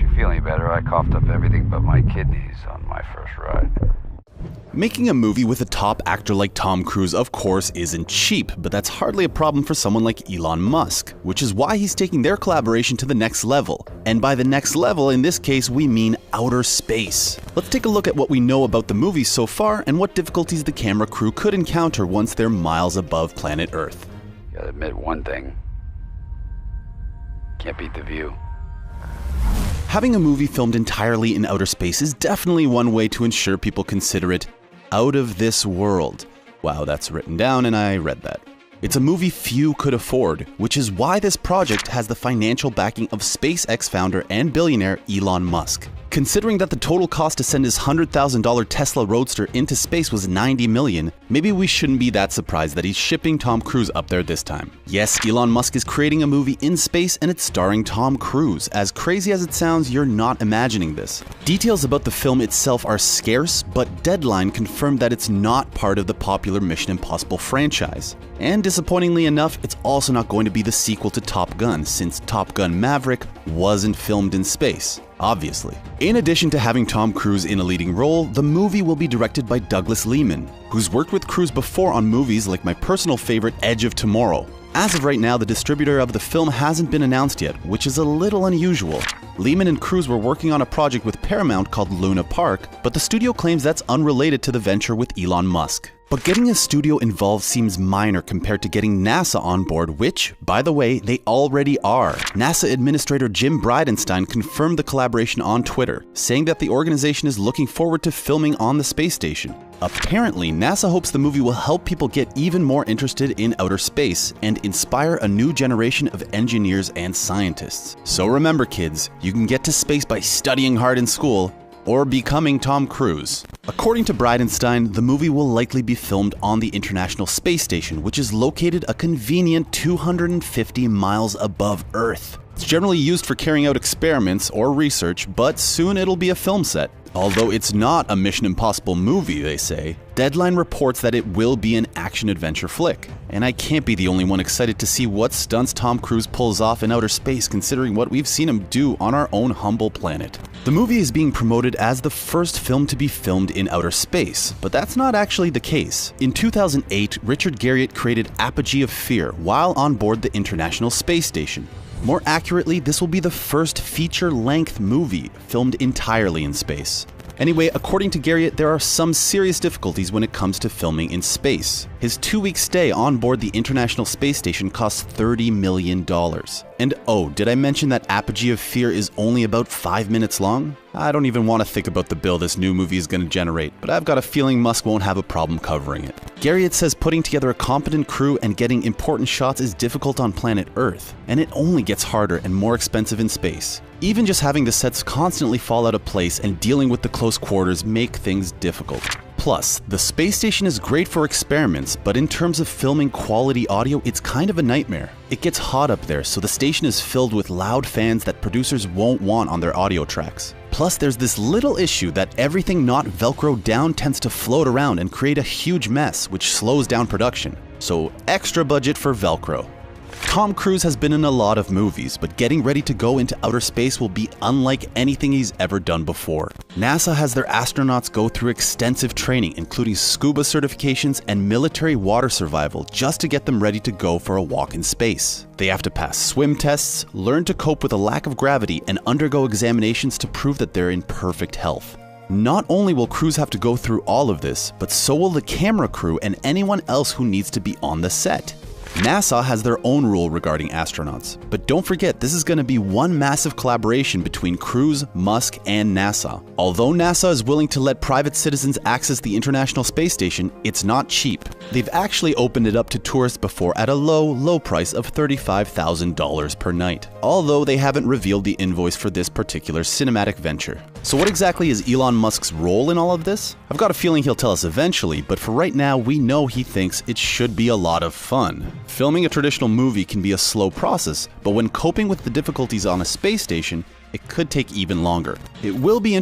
you feel any better, I coughed up everything but my kidneys on my first ride. Making a movie with a top actor like Tom Cruise, of course, isn't cheap, but that's hardly a problem for someone like Elon Musk, which is why he's taking their collaboration to the next level. And by the next level, in this case, we mean outer space. Let's take a look at what we know about the movie so far and what difficulties the camera crew could encounter once they're miles above planet Earth. Gotta admit one thing. Can't beat the view. Having a movie filmed entirely in outer space is definitely one way to ensure people consider it out of this world. Wow, that's written down and I read that. It's a movie few could afford, which is why this project has the financial backing of SpaceX founder and billionaire Elon Musk. Considering that the total cost to send his $100,000 Tesla Roadster into space was $90 million, maybe we shouldn't be that surprised that he's shipping Tom Cruise up there this time. Yes, Elon Musk is creating a movie in space and it's starring Tom Cruise. As crazy as it sounds, you're not imagining this. Details about the film itself are scarce, but Deadline confirmed that it's not part of the popular Mission Impossible franchise. And disappointingly enough, it's also not going to be the sequel to Top Gun, since Top Gun Maverick wasn't filmed in space. Obviously. In addition to having Tom Cruise in a leading role, the movie will be directed by Douglas Lehman, who's worked with Cruise before on movies like my personal favorite Edge of Tomorrow. As of right now, the distributor of the film hasn't been announced yet, which is a little unusual. Lehman and Cruise were working on a project with Paramount called Luna Park, but the studio claims that's unrelated to the venture with Elon Musk. But getting a studio involved seems minor compared to getting NASA on board, which, by the way, they already are. NASA Administrator Jim Bridenstine confirmed the collaboration on Twitter, saying that the organization is looking forward to filming on the space station. Apparently, NASA hopes the movie will help people get even more interested in outer space and inspire a new generation of engineers and scientists. So remember, kids, you can get to space by studying hard in school or becoming Tom Cruise. According to Bridenstine, the movie will likely be filmed on the International Space Station, which is located a convenient 250 miles above Earth. It's generally used for carrying out experiments or research, but soon it'll be a film set. Although it's not a Mission Impossible movie, they say, Deadline reports that it will be an action-adventure flick. And I can't be the only one excited to see what stunts Tom Cruise pulls off in outer space, considering what we've seen him do on our own humble planet. The movie is being promoted as the first film to be filmed in outer space, but that's not actually the case. In 2008, Richard Garriott created Apogee of Fear while on board the International Space Station. More accurately, this will be the first feature-length movie filmed entirely in space. Anyway, according to Garriott, there are some serious difficulties when it comes to filming in space. His 2-week stay on board the International Space Station costs $30 million. And oh, did I mention that Apogee of Fear is only about 5 minutes long? I don't even want to think about the bill this new movie is going to generate, but I've got a feeling Musk won't have a problem covering it. Garriott says putting together a competent crew and getting important shots is difficult on planet Earth, and it only gets harder and more expensive in space. Even just having the sets constantly fall out of place and dealing with the close quarters make things difficult. Plus, the space station is great for experiments, but in terms of filming quality audio, it's kind of a nightmare. It gets hot up there, so the station is filled with loud fans that producers won't want on their audio tracks. Plus, there's this little issue that everything not Velcro down tends to float around and create a huge mess, which slows down production. So, extra budget for Velcro. Tom Cruise has been in a lot of movies, but getting ready to go into outer space will be unlike anything he's ever done before. NASA has their astronauts go through extensive training, including scuba certifications and military water survival, just to get them ready to go for a walk in space. They have to pass swim tests, learn to cope with a lack of gravity, and undergo examinations to prove that they're in perfect health. Not only will crews have to go through all of this, but so will the camera crew and anyone else who needs to be on the set. NASA has their own rule regarding astronauts, but don't forget this is going to be one massive collaboration between Cruise, Musk, and NASA. Although NASA is willing to let private citizens access the International Space Station, it's not cheap. They've actually opened it up to tourists before at a low price of $35,000 per night, although they haven't revealed the invoice for this particular cinematic venture. So what exactly is Elon Musk's role in all of this? I've got a feeling he'll tell us eventually, but for right now we know he thinks it should be a lot of fun. Filming a traditional movie can be a slow process, but when coping with the difficulties on a space station, it could take even longer. It will be interesting